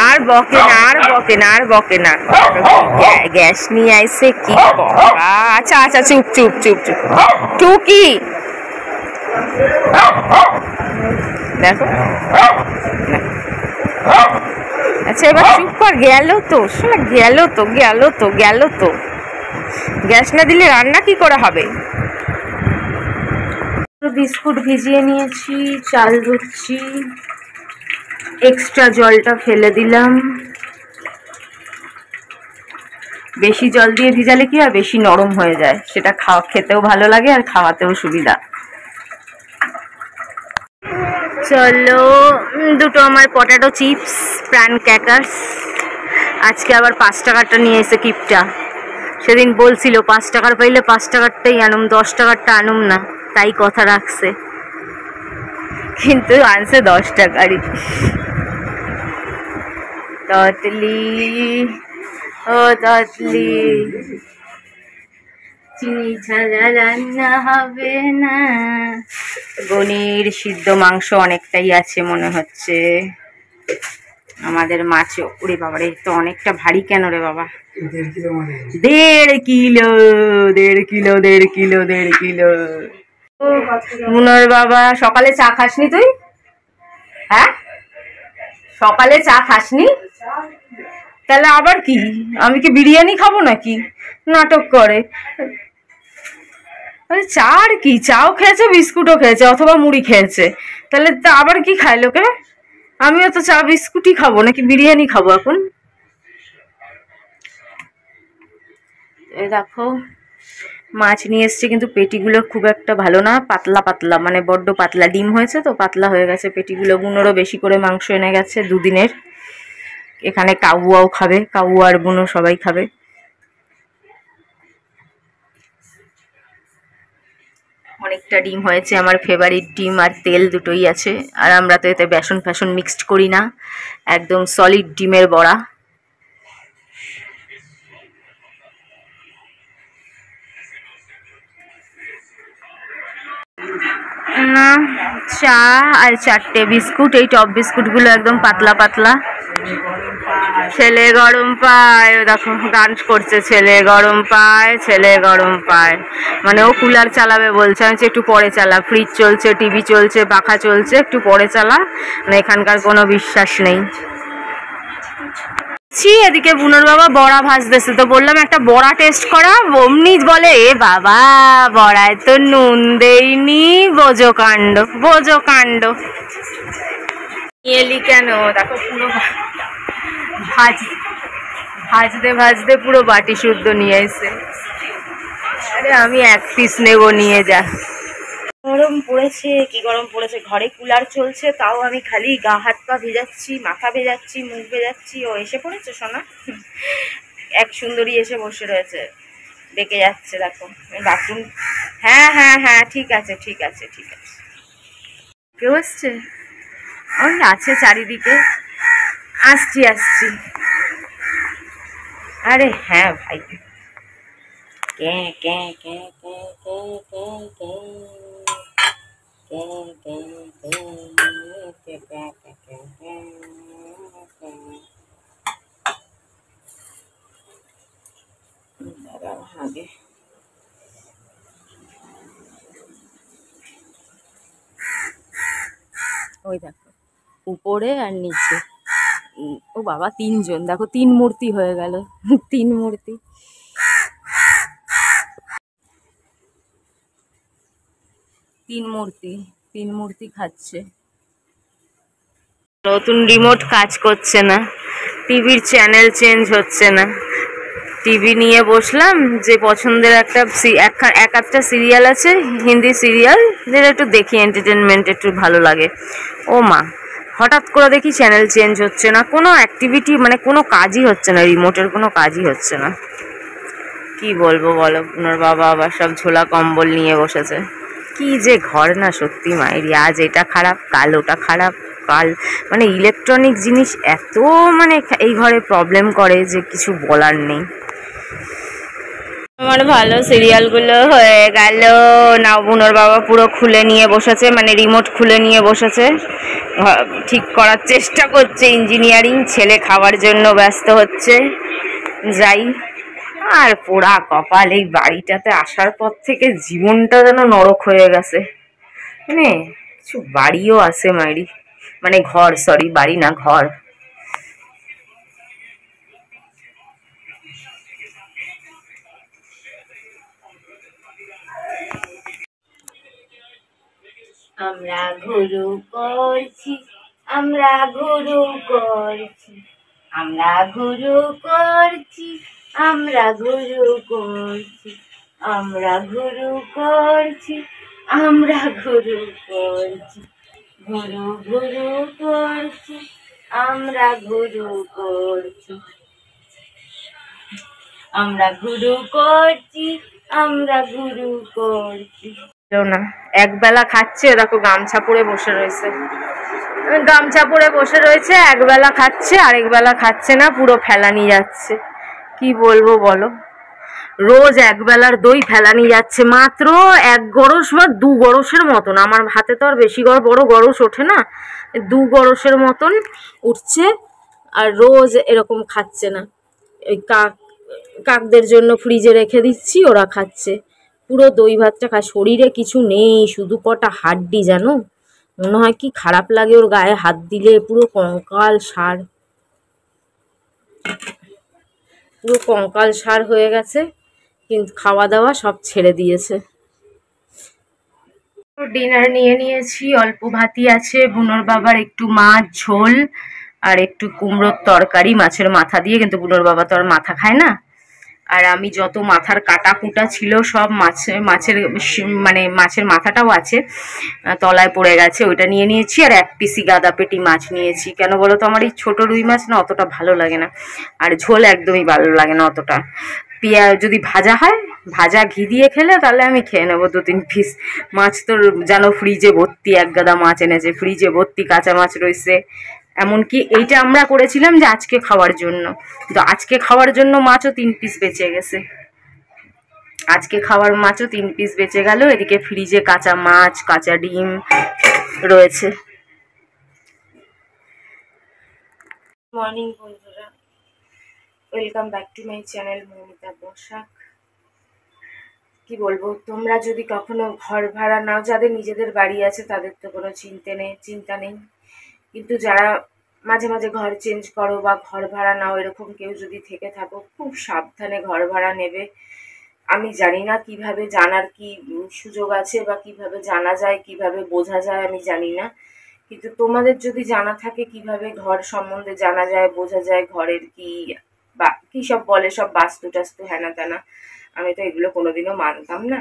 আর বকে না, আর বকে না, আর বকে না। গ্যাস নিয়ে আইসে কি বাবা। আচ্ছা আচ্ছা, চুপ চুপ চুপ চুপ। টুকি দেখো, আচ্ছা এবার চুপ কর। গেল তো শোনা, গেল তো গেল তো গেল তো। গ্যাস না দিলে রান্না কি করে হবে? বিস্কুট ভিজিয়ে নিয়েছি, চাল ধুচ্ছি, এক্সট্রা জলটা ফেলে দিলাম। বেশি জল দিয়ে ভিজালে কি হয়, বেশি নরম হয়ে যায়, সেটা খেতেও ভালো লাগে আর খাওয়াতেও সুবিধা। চলো, দুটো আমার পটেটো চিপস, প্রাণ ক্র্যাকার্স। আজকে আবার 5 টাকারটা নিয়ে এসে কিপটা। সেদিন বলছিল 5 টাকার পাইলে 5 টাকারটাই আনুম, 10 টাকারটা আনুম না, তাই কথা রাখছে, কিন্তু আনছে 10 টাকারই। ততলি ও ততলি, চিনি ছাড়া রান্না হবে না। গনির সিদ্ধ মাংস অনেকটাই আছে মনে হচ্ছে। আমাদের মাছও, ওরে বাবারে তো অনেকটা ভারী কেন রে বাবা। 1.5 কিলো, 1.5 কিলো, 1.5 কিলো, 1.5 কিলো। মুনোর বাবা, সকালে চা খাসনি তুই? হ্যাঁ, সকালে চা খাসনি? তাহলে আবার কি, আমি কি বিরিয়ানি খাবো নাকি? নাটক করে। চা আর কি, চাও খেয়েছে, বিস্কুটও খেয়েছে, অথবা মুড়ি খেয়েছে, তাহলে আবার কি খায় লোকে? আমিও তো চা বিস্কুটই খাবো, নাকি বিরিয়ানি খাবো এখন? এই দেখো মাছ নিয়ে এসছে, কিন্তু পেটিগুলো খুব একটা ভালো না, পাতলা পাতলা, মানে বড্ড পাতলা। ডিম হয়েছে তো পাতলা হয়ে গেছে পেটিগুলো। বুনোরও বেশি করে মাংস এনে গেছে, 2 দিনের। এখানে কাউয়াও খাবে, কাউয়া আর বুনো সবাই খাবে। অনেকটা ডিম হয়েছে, আমার ফেভারিট ডিম, আর তেল দুটোই আছে। আর আমরা তো এতে বেসন ফ্যাসন মিক্সড করি না, একদম সলিড ডিমের বড়া। না, চা আর 4টে বিস্কুট, এই টপ বিস্কুটগুলো একদম পাতলা পাতলা। ছেলে গরম পায়, দেখো গান করছে, ছেলে গরম পায়, ছেলে গরম পায়, মানে ও কুলার চালাবে বলছে। আমি একটু পরে চালা, ফ্রিজ চলছে, টিভি চলছে, পাখা চলছে, একটু পরে চালা, মানে এখানকার কোনো বিশ্বাস নেই। এদিকে বুনোর বাবা বড়া ভাজতেছে, তো বললাম একটা বড়া টেস্ট করা, অমনি বলে এ বাবা বড়ায় তো নুন দেইনি, বোঝো কাণ্ড, বোঝো কাণ্ড। এলি কেন? দেখো পুরো ভাজতে ভাজতে পুরো বাটি শুদ্ধ নিয়ে এসে। আরে আমি 1 পিস নেবো, নিয়ে যা। গরম পড়েছে, কি গরম পড়েছে। ঘরে কুলার চলছে, তাও আমি খালি গা হাত পা ভেজাচ্ছি, মাথা ভেজাচ্ছি, মুখ ভেজাচ্ছি। ও এসে পড়েছে সোনা, এক সুন্দরী এসে বসে রয়েছে, ডেকে যাচ্ছে। দেখো বাথরুম, হ্যাঁ হ্যাঁ হ্যাঁ, ঠিক আছে ঠিক আছে ঠিক আছে। কেউ এসছে? ওই আছে চারিদিকে, আসছি আসছি। আরে হ্যাঁ ভাই, কে কে কে কে কে কে কে আগে ওই দেখো উপরে আর নিচে, ও বাবা 3 জন, দেখো 3 মূর্তি হয়ে গেল, 3 মূর্তি। তিন মূর্তি খাচ্ছে। নতুন রিমোট কাজ করছে না, টিভির চ্যানেল চেঞ্জ হচ্ছে না। টিভি নিয়ে বসলাম, যে পছন্দের এক আধটা সিরিয়াল আছে, হিন্দি সিরিয়াল, যেটা একটু দেখি, এন্টারটেনমেন্ট একটু ভালো লাগে। ও মা, হঠাৎ করে দেখি চ্যানেল চেঞ্জ হচ্ছে না, কোনো অ্যাক্টিভিটি, মানে কোনো কাজই হচ্ছে না, রিমোটের কোনো কাজই হচ্ছে না। কি বলবো বলো, ওনার বাবা আবার সব ঝোলা কম্বল নিয়ে বসেছে। কি যে ঘর না, সত্যি মায়েরি, আজ এটা খারাপ, কাল ওটা খারাপ, কাল মানে ইলেকট্রনিক জিনিস এত মানে এই ঘরে প্রবলেম করে যে কিছু বলার নেই। আমার ভালো সিরিয়ালগুলো হয়ে গেল। না, বুনোর বাবা পুরো খুলে নিয়ে বসেছে, মানে রিমোট খুলে নিয়ে বসেছে, ঠিক করার চেষ্টা করছে। ইঞ্জিনিয়ারিং ছেলে খাওয়ার জন্য ব্যস্ত হচ্ছে। যাই, আর পোড়া কপাল, এই বাড়িটাতে আসার পর থেকে জীবনটা যেন নরক হয়ে গেছে। মানে কিছু বাড়িও আছে মাইরি, মানে ঘর, সরি বাড়ি না, ঘর। আমরা ঘুরু করছি, আমরা ঘুরু করছি, আমরা ঘুরু করছি, আমরা ঘুরু করছি, আমরা ঘুরু করছি, আমরা ঘুরু করছি, ঘুরু ঘুরু করছি, আমরা ঘুরু করছি, আমরা ঘুরু করছি, আমরা ঘুরু করছি। না, একবেলা খাচ্ছে, দেখো গামছা পরে বসে রয়েছে, গামছা পরে বসে রয়েছে, একবেলা খাচ্ছে, আরেক বেলা খাচ্ছে না, পুরো ফেলানি যাচ্ছে। কি বলবো বলো, রোজ একবেলার দই ফেলানি যাচ্ছে, মাত্র 1 গরস বা 2 গরসের মতন। আমার হাতে তো আর বেশি বড় গরস ওঠে না, 2 গরসের মতন উঠছে, আর রোজ এরকম খাচ্ছে না। ওই কাকদের জন্য ফ্রিজে রেখে দিচ্ছি, ওরা খাচ্ছে, পুরো দই ভাতটা খায়। শরীরে কিছু নেই, শুধু কটা হাড্ডি, জানো, মনে হয় কি খারাপ লাগে ওর গায়ে হাত দিলে, পুরো কঙ্কাল সার, পুরো কঙ্কাল সার হয়ে গেছে, কিন্তু খাওয়া দাওয়া সব ছেড়ে দিয়েছে। ডিনার নিয়ে নিয়েছি, অল্প ভাতই আছে, বুনোর বাবার একটু মাছ ঝোল আর একটু কুমড়োর তরকারি মাছের মাথা দিয়ে, কিন্তু বুনোর বাবা তো আর মাথা খায় না। আর আমি যত মাথার কাটা কুটা ছিল সব মাছের মানে মাছের মাথাটাও আছে, তলায় পড়ে গেছে, ওইটা নিয়ে নিয়েছি। আর 1 পিসি গাদা পেটি মাছ নিয়েছি। কেন বলো তো, আমার এই ছোটো রুই মাছ না অতটা ভালো লাগে না, আর ঝোল একদমই ভালো লাগে না অতটা। পেঁয়াজ যদি ভাজা হয়, ভাজা ঘি দিয়ে খেলে তাহলে আমি খেয়ে নেবো 2-3 পিস। মাছ তো জানো ফ্রিজে ভর্তি, 1 গাদা মাছ এনেছে, ফ্রিজে ভর্তি কাঁচা মাছ রয়েছে। এমনকি এইটা আমরা করেছিলাম যে আজকে খাওয়ার জন্য, কিন্তু আজকে খাওয়ার জন্য মাছও 3 পিস বেঁচে গেছে, আজকে খাওয়ার মাছও 3 পিস বেঁচে গেল। এদিকে ফ্রিজে কাঁচা মাছ, কাঁচা ডিম রয়েছে। মর্নিং বন্ধুরা, welcome back to my channel Moumita Basak. কি বলবো, তোমরা যদি কখনো ঘর ভাড়া নাও, যাদের নিজেদের বাড়ি আছে তাদের তো কোনো চিন্তা নেই, কিন্তু যারা মাঝে মাঝে ঘর চেঞ্জ করো বা ঘর ভাড়া নাও, এরকম কেউ যদি থেকে থাকো, খুব সাবধানে ঘর ভাড়া নেবে। আমি জানি না কিভাবে জানার কি সুযোগ আছে বা কিভাবে জানা যায়, কিভাবে বোঝা যায়, আমি জানি না, কিন্তু তোমাদের যদি জানা থাকে কিভাবে ঘর সম্বন্ধে জানা যায়, বোঝা যায়, ঘরের কি বা কি সব বলে, সব বাস্তু টাস্তু হ্যানা ত্যানা, আমি তো এগুলো কোনোদিনও মানতাম না,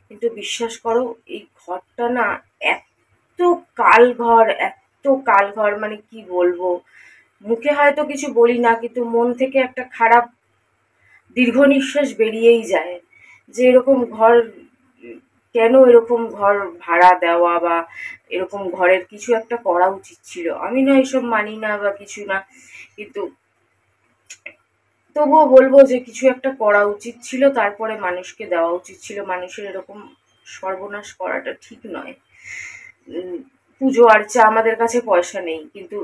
কিন্তু বিশ্বাস করো এই ঘরটা না এত কাল ঘর, মানে কি বলবো, মুখে হয়তো কিছু বলি না, কিন্তু মন থেকে একটা খারাপ দীর্ঘ নিঃশ্বাস বেরিয়েই যায়, যে এরকম ঘর কেন, এরকম ঘর ভাড়া দেওয়া বা এরকম ঘরের কিছু একটা করা উচিত ছিল। আমি না এসব মানি না বা কিছু না, কিন্তু তবুও বলবো যে কিছু একটা করা উচিত ছিল, তারপরে মানুষকে দেওয়া উচিত ছিল। মানুষের এরকম সর্বনাশ করাটা ঠিক নয়। পুজো আর্চা, আমাদের কাছে পয়সা নেই, কিন্তু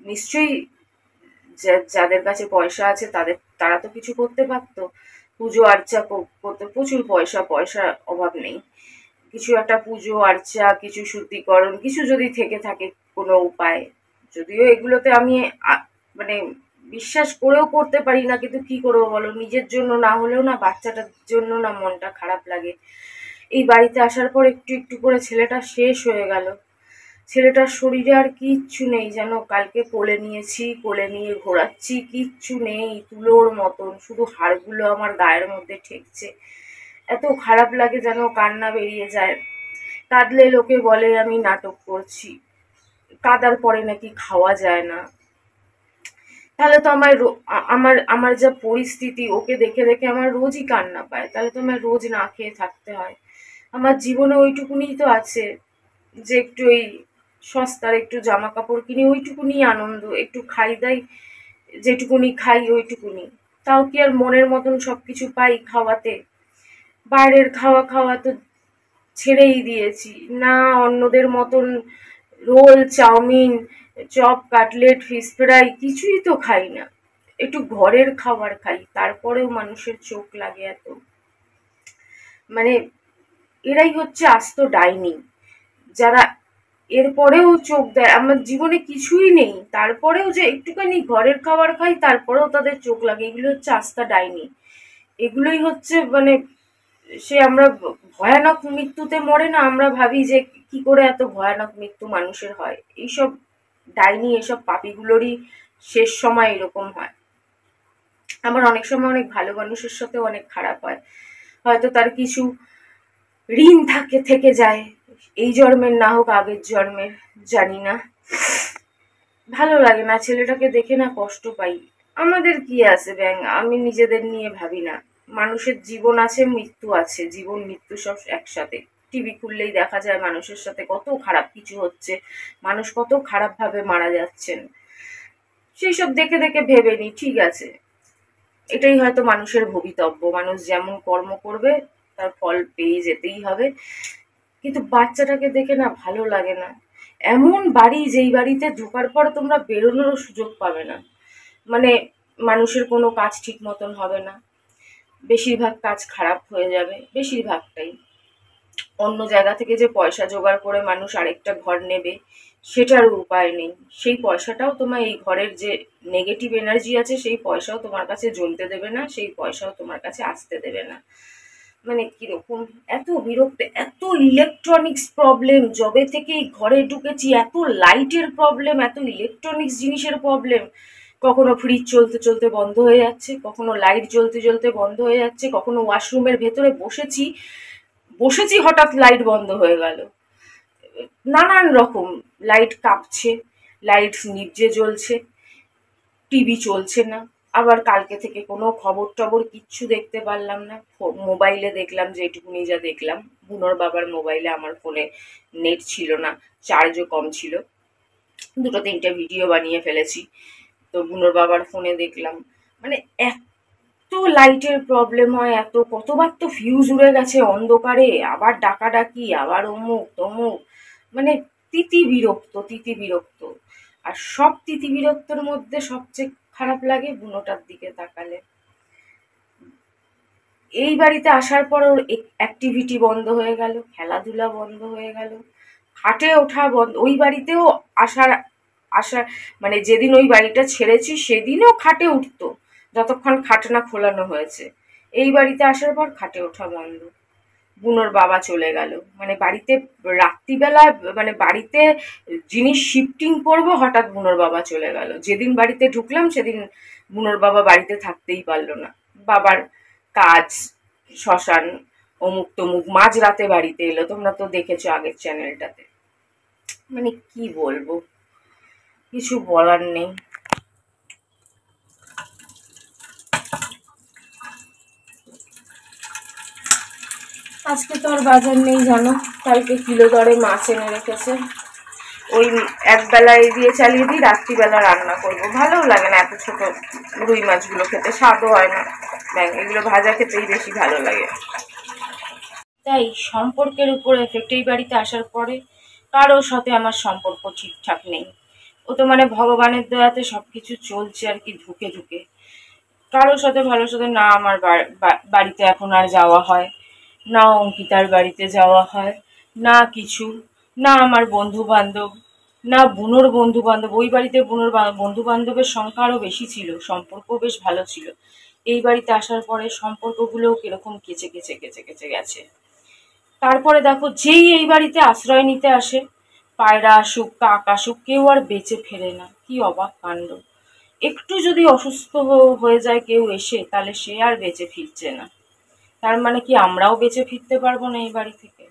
নিশ্চয়ই যাদের কাছে পয়সা আছে তারা তো কিছু করতে পারতো। পুজো আর্চা করতে প্রচুর পয়সার অভাব নেই, কিছু একটা পুজো আর্চা, কিছু শুদ্ধিকরণ, কিছু যদি থেকে থাকে কোনো উপায়, যদিও এগুলোতে আমি মানে বিশ্বাস করেও করতে পারি না, কিন্তু কি করবো বলো, নিজের জন্য না হলেও না বাচ্চাটার জন্য না মনটা খারাপ লাগে। এই বাড়িতে আসার পর একটু একটু করে ছেলেটা শেষ হয়ে গেল, ছেলেটার শরীরে আর কিচ্ছু নেই, যেন কালকে কোলে নিয়ে ঘোরাচ্ছি, কিচ্ছু নেই, তুলোর মতন, শুধু হাড়গুলো আমার গায়ের মধ্যে ঠেকছে। এত খারাপ লাগে, যেন কান্না বেরিয়ে যায়। কাঁদলে লোকে বলে আমি নাটক করছি, কাঁদার পরে নাকি খাওয়া যায় না। তাহলে তো আমার যা পরিস্থিতি, ওকে দেখে দেখে আমার রোজই কান্না পায়, তাহলে তো আমার রোজ না খেয়ে থাকতে হয়। আমার জীবনে ওইটুকুনি তো আছে যে একটু এই সস্তার একটু জামা কাপড় কিনি, ওইটুকুনি আনন্দ, একটু খাই দাই, যেটুকুনি খাই ওইটুকুনি। তাও কি আর মনের মতন সবকিছু পাই খাওয়াতে? বাইরের খাওয়া খাওয়া তো ছেড়েই দিয়েছি, না অন্যদের মতন roll, chowmein, chop, cutlet, fish fry কিছুই তো খাই না। একটু ঘরের খাবার খাই, তারপরেও মানুষের চোখ লাগে এত। মানে এরাই হচ্ছে আস্ত ডাইনি, যারা এরপরেও চোখ দেয়। আমার জীবনে কিছুই নেই, তারপরেও যে একটুখানি ঘরের খাবার খাই তারপরেও তাদের চোখ লাগে। এগুলো হচ্ছে আস্তা ডাইনি। এগুলোই হচ্ছে মানে সে আমরা ভয়ানক মৃত্যুতে মরে না, আমরা ভাবি যে কি করে এত ভয়ানক মৃত্যু মানুষের হয়। এইসব ডাইনি, এসব পাপীগুলোরই শেষ সময় এরকম হয়। আমার অনেক সময় অনেক ভালো মানুষের সাথেও অনেক খারাপ হয়, হয়তো তার কিছু ঋণ থেকে যায়, এই জন্মের না হোক আগের জন্মের, জানি না। ভালো লাগে না, ছেলেটাকে দেখে না কষ্ট পাই। আমাদের কি আছে ব্যাং, আমি নিজেদের নিয়ে ভাবি না। মানুষের জীবন আছে, মৃত্যু আছে, জীবন মৃত্যু সব একসাথে। টিভি খুললেই দেখা যায় মানুষের সাথে কত খারাপ কিছু হচ্ছে, মানুষ কত খারাপ ভাবে মারা যাচ্ছেন। সেই সব দেখে দেখে ভেবে নি ঠিক আছে, এটাই হয়তো মানুষের ভবিতব্য, মানুষ যেমন কর্ম করবে তার ফল পেয়ে যেতেই হবে। কিন্তু বাচ্চাটাকে দেখে না ভালো লাগে না। এমন বাড়ি, যেই বাড়িতে ঢোকার পর তোমরা বেরোনোরও সুযোগ পাবে না। মানে মানুষের কোনো কাজ ঠিক মতন হবে না, বেশিরভাগ কাজ খারাপ হয়ে যাবে, বেশিরভাগটাই। অন্য জায়গা থেকে যে পয়সা জোগাড় করে মানুষ আরেকটা ঘর নেবে, সেটারও উপায় নেই। সেই পয়সাটাও তোমার, এই ঘরের যে নেগেটিভ এনার্জি আছে সেই পয়সাও তোমার কাছে জ্বলতে দেবে না, সেই পয়সাও তোমার কাছে আসতে দেবে না। মানে কিরকম, এত বিরক্ত, এত ইলেকট্রনিক্স প্রবলেম, যবে থেকে এই ঘরে ঢুকেছি এত লাইটের প্রবলেম, এত ইলেকট্রনিক্স জিনিসের প্রবলেম। কখনো ফ্রিজ চলতে চলতে বন্ধ হয়ে যাচ্ছে, কখনো লাইট জ্বলতে জ্বলতে বন্ধ হয়ে যাচ্ছে, কখনো ওয়াশরুমের ভেতরে বসেছি বসেছি হঠাৎ লাইট বন্ধ হয়ে গেল। নানান রকম, লাইট কাঁপছে, লাইট নিভজে জ্বলছে, টিভি চলছে না। আবার কালকে থেকে কোনো খবর টবর কিচ্ছু দেখতে পারলাম না। মোবাইলে দেখলাম যেটুকুনি যা দেখলাম, বুনোর বাবার মোবাইলে, আমার ফোনে নেট ছিল না, চার্জও কম ছিল, দুটো তিনটে ভিডিও বানিয়ে ফেলেছি, তো বুনোর বাবার ফোনে দেখলাম। মানে এত লাইটের প্রবলেম হয়, এত, কতবার তো ফিউজ উড়ে গেছে অন্ধকারে, আবার ডাকাডাকি, আবার অমুক তমুক। মানে তিতি বিরক্ত, তিতি বিরক্ত। আর সব তিতি বিরক্তর মধ্যে সবচেয়ে খারাপ লাগে বুনোটার দিকে তাকালে। এই বাড়িতে আসার পর ওর অ্যাক্টিভিটি বন্ধ হয়ে গেল, খেলাধুলা বন্ধ হয়ে গেল, হাটে ওঠা বন্ধ। ওই বাড়িতেও আসার আসার মানে যেদিন ওই বাড়িটা ছেড়েছি সেদিনও খাটে উঠতো, যতক্ষণ খাট না খোলানো হয়েছে। এই বাড়িতে আসার পর খাটে ওঠা বন্ধ। বুনোর বাবা চলে গেল, মানে বাড়িতে রাত্রিবেলায়, মানে বাড়িতে জিনিস শিফটিং করবো, হঠাৎ বুনোর বাবা চলে গেল। যেদিন বাড়িতে ঢুকলাম সেদিন বুনোর বাবা বাড়িতে থাকতেই পারলো না। বাবার কাজ, শ্মশান, অমুক তমুক, মাঝরাতে বাড়িতে এলো, তোমরা তো দেখেছো আগের চ্যানেলটাতে। মানে কি বলবো, কিছু বলার নেই। আজকে তো আর বাজার নেই জানো, কালকে কিলো দরে মাছ এনে রেখেছে, ওই একবেলায় দিয়ে চালিয়ে দিই, রাত্রিবেলা রান্না করব। ভালোও লাগে না এত ছোট রুই মাছগুলো খেতে, স্বাদও হয় না, এগুলো ভাজা খেতেই বেশি ভালো লাগে। তাই সম্পর্কের উপর এফেক্ট। এই বাড়িতে আসার পরে কারোর সাথে আমার সম্পর্ক ঠিকঠাক নেই। ও তো মানে ভগবানের দয়াতে সবকিছু চলছে আর কি, ঢুকে ঢুকে। কারোর সাথে ভালো সাথে না আমার বাড়িতে এখন আর যাওয়া হয়, না অঙ্কিতার বাড়িতে যাওয়া হয়, না কিছু, না আমার বন্ধু বান্ধব, না বুনোর বন্ধু বান্ধব। ওই বাড়িতে বুনোর বন্ধু বান্ধবের সংখ্যা আরো বেশি ছিল, সম্পর্ক বেশ ভালো ছিল। এই বাড়িতে আসার পরে সম্পর্কগুলোও কিরকম কেচে কেচে কেচে কেচে গেছে। তারপরে দেখো, যেই এই বাড়িতে আশ্রয় নিতে আসে, পায়রা আসুক, কাক আসুক, কেউ আর বেঁচে ফেরে না। কি অবাক কাণ্ড! একটু যদি অসুস্থ হয়ে যায় কেউ এসে, তাহলে সে আর বেঁচে ফিরছে না। তার মানে কি আমরাও বেঁচে ফিরতে পারবো না এই বাড়ি থেকে?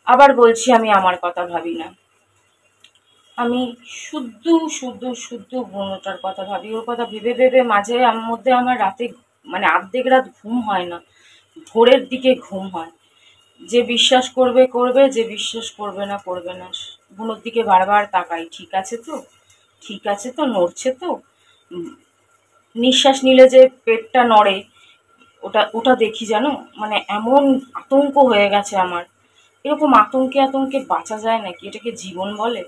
আবার বলছি, আমি আমার কথা ভাবি না, আমি শুদ্ধ শুদ্ধ শুদ্ধ বুনোটার কথা ভাবি। ওর কথা ভেবে ভেবে মাঝে মধ্যে আমার রাতে মানে অর্ধেক রাত ঘুম হয় না, ভোরের দিকে ঘুম হয়। যে বিশ্বাস করবে করবে, যে বিশ্বাস করবে না করবে না। বুনোর দিকে বারবার তাকাই, ঠিক আছে তো, ঠিক আছে তো, নড়ছে তো, নিঃশ্বাস নিলে যে পেটটা নড়ে, ওটা ওটা দেখি জানো, মানে এমন আতঙ্ক হয়ে গেছে আমার। এরকম আতঙ্কে আতঙ্কে বাঁচা যায় নাকি? এটাকে জীবন বলে?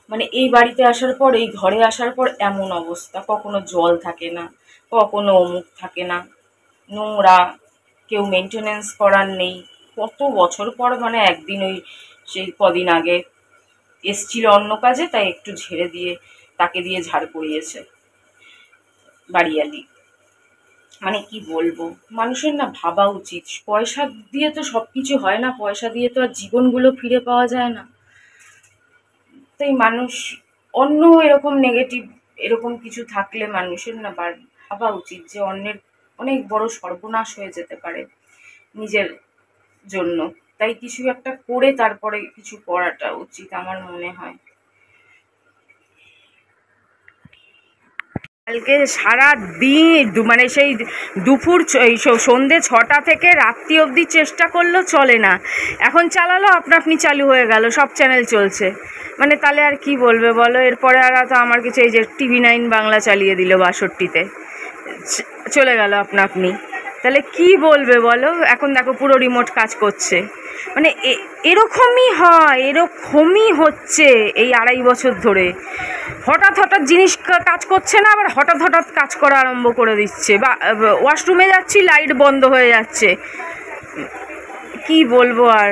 মানে এই বাড়িতে আসার পর, এই ঘরে আসার পর এমন অবস্থা, কখনো জল থাকে না, কখনো অমুক থাকে না, নোংরা, কেউ মেনটেনেন্স করার নেই। কত বছর পর মানে একদিন ওই সেই কদিন আগে এসছিল অন্য কাজে, তাই একটু ঝেড়ে দিয়ে তাকে দিয়ে ঝাড় করিয়েছে বাড়িয়ালি। মানে কি বলবো, মানুষের না ভাবা উচিত, পয়সা দিয়ে তো সবকিছু হয় না, পয়সা দিয়ে তো আর জীবনগুলো ফিরে পাওয়া যায় না। তাই মানুষ অন্য এরকম নেগেটিভ এরকম কিছু থাকলে মানুষের না ভাবা উচিত যে অন্যের অনেক বড় সর্বনাশ হয়ে যেতে পারে নিজের জন্য। তাই কিছু একটা করে তারপরে কিছু করাটা উচিত আমার মনে হয়। কালকে সারা দিন মানে সেই দুপুর এই সন্ধে 6টা থেকে রাত্রি অবধি চেষ্টা করলো, চলে না। এখন চালালো, আপনি চালু হয়ে গেল, সব চ্যানেল চলছে। মানে তাহলে আর কি বলবে বলো? এরপরে আর তো আমার কিছু, এই যে TV9 বাংলা চালিয়ে দিল 62তে, চলে গেল আপনি। তাহলে কি বলবে বলো? এখন দেখো পুরো রিমোট কাজ করছে। মানে এরকমই হয়, এরকমই হচ্ছে এই 2.5 বছর ধরে। হঠাৎ হঠাৎ জিনিস কাজ করছে না, আবার হঠাৎ হঠাৎ কাজ করা আরম্ভ করে দিচ্ছে। বা ওয়াশরুমে যাচ্ছি, লাইট বন্ধ হয়ে যাচ্ছে। কি বলবো আর।